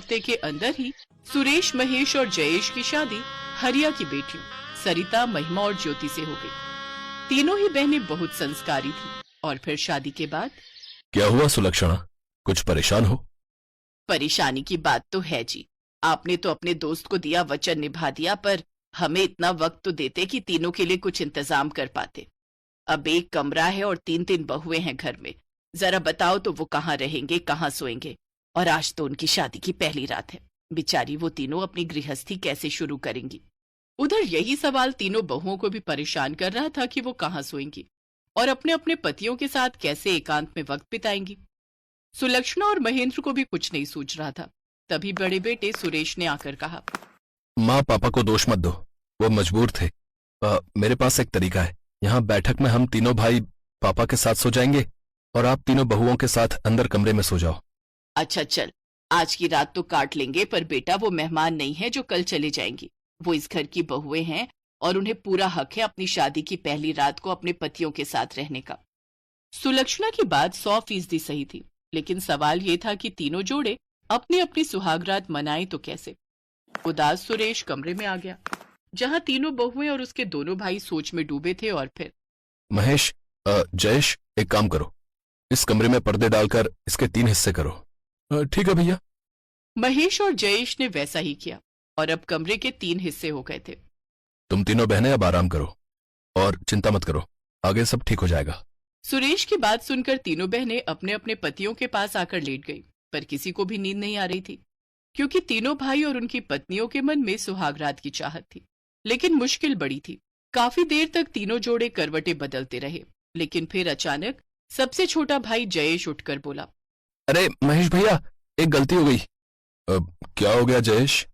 हफ्ते के अंदर ही सुरेश, महेश और जयेश की शादी हरिया की बेटियों सरिता, महिमा और ज्योति से हो गई। तीनों ही बहनें बहुत संस्कारी थीं। और फिर शादी के बाद क्या हुआ सुलक्षणा, कुछ परेशान हो? परेशानी की बात तो है जी। आपने तो अपने दोस्त को दिया वचन निभा दिया, पर हमें इतना वक्त तो देते कि तीनों के लिए कुछ इंतजाम कर पाते। अब एक कमरा है और 3-3 बहुएं हैं घर में। जरा बताओ तो वो कहाँ रहेंगे, कहाँ सोएंगे? और आज तो उनकी शादी की पहली रात है। बेचारी वो तीनों अपनी गृहस्थी कैसे शुरू करेंगी? उधर यही सवाल तीनों बहुओं को भी परेशान कर रहा था कि वो कहाँ सोएंगी और अपने अपने पतियों के साथ कैसे एकांत में वक्त बिताएंगी। सुलक्षणा और महेंद्र को भी कुछ नहीं सूझ रहा था। तभी बड़े बेटे सुरेश ने आकर कहा, माँ पापा को दोष मत दो, वो मजबूर थे। मेरे पास एक तरीका है। यहाँ बैठक में हम तीनों भाई पापा के साथ सो जाएंगे और आप तीनों बहुओं के साथ अंदर कमरे में सो जाओ। अच्छा चल, आज की रात तो काट लेंगे, पर बेटा वो मेहमान नहीं है जो कल चले जाएंगी। वो इस घर की बहुएं हैं और उन्हें पूरा हक है अपनी शादी की पहली रात को अपने पतियों के साथ रहने का। सुलक्षणा की बात 100% सही थी, लेकिन सवाल ये था कि तीनों जोड़े अपनी अपनी सुहागरात मनाएं तो कैसे। उदास सुरेश कमरे में आ गया जहां तीनों बहुएं और उसके दोनों भाई सोच में डूबे थे। और फिर महेश, जयेश, एक काम करो, इस कमरे में पर्दे डालकर इसके 3 हिस्से करो। ठीक है भैया। महेश और जयेश ने वैसा ही किया और अब कमरे के 3 हिस्से हो गए थे। तुम तीनों बहनें अब आराम करो और चिंता मत करो, आगे सब ठीक हो जाएगा। सुरेश की बात सुनकर तीनों बहनें अपने अपने पतियों के पास आकर लेट गई, पर किसी को भी नींद नहीं आ रही थी, क्योंकि तीनों भाई और उनकी पत्नियों के मन में सुहागरात की चाहत थी। लेकिन मुश्किल बड़ी थी। काफी देर तक तीनों जोड़े करवटें बदलते रहे, लेकिन फिर अचानक सबसे छोटा भाई जयेश उठकर बोला, अरे महेश भैया, एक गलती हो गई। क्या हो गया जयेश?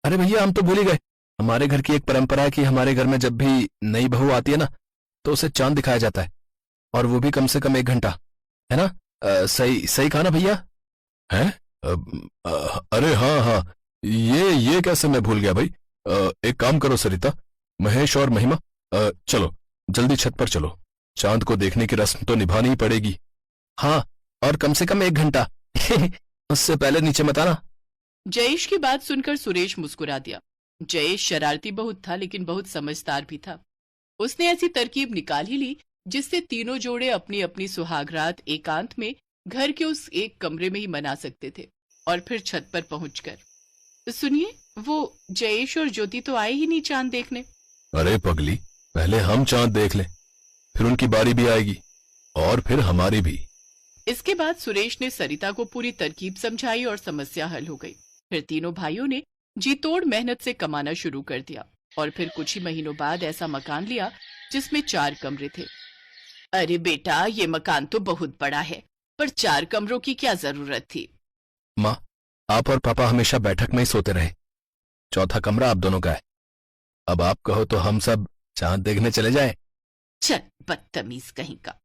अरे भैया, हम तो भूल ही गए। हमारे घर की एक परंपरा है कि हमारे घर में जब भी नई बहू आती है ना, तो उसे चांद दिखाया जाता है, और वो भी कम से कम 1 घंटा, है ना? सही कहा ना भैया? हैं? अरे हाँ हाँ, ये कैसे मैं भूल गया भाई। एक काम करो सरिता, महेश और महिमा, चलो जल्दी छत पर चलो, चांद को देखने की रस्म तो निभानी ही पड़ेगी। हाँ, और कम से कम 1 घंटा। उससे पहले नीचे मत आना। जयेश की बात सुनकर सुरेश मुस्कुरा दिया। जयेश शरारती बहुत था, लेकिन बहुत समझदार भी था। उसने ऐसी तरकीब निकाल ही ली जिससे तीनों जोड़े अपनी अपनी सुहागरात एकांत में घर के उस एक कमरे में ही मना सकते थे। और फिर छत पर पहुंचकर, सुनिए, वो जयेश और ज्योति तो आए ही नहीं चांद देखने। अरे पगली, पहले हम चांद देख लें, फिर उनकी बारी भी आएगी, और फिर हमारी भी। इसके बाद सुरेश ने सरिता को पूरी तरकीब समझाई और समस्या हल हो गई। फिर तीनों भाइयों ने जी तोड़ मेहनत से कमाना शुरू कर दिया और फिर कुछ ही महीनों बाद ऐसा मकान लिया जिसमें 4 कमरे थे। अरे बेटा, ये मकान तो बहुत बड़ा है, पर 4 कमरों की क्या जरूरत थी? माँ, आप और पापा हमेशा बैठक में ही सोते रहे। 4था कमरा आप दोनों का है। अब आप कहो तो हम सब चांद देखने चले जाएं। चल, बदतमीज कहीं का।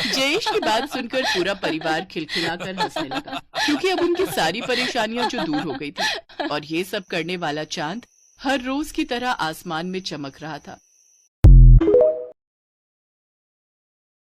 जयेश की बात सुनकर पूरा परिवार खिलखिलाकर हंसने लगा, क्योंकि अब उनकी सारी परेशानियां जो दूर हो गई थी और ये सब करने वाला चांद हर रोज की तरह आसमान में चमक रहा था।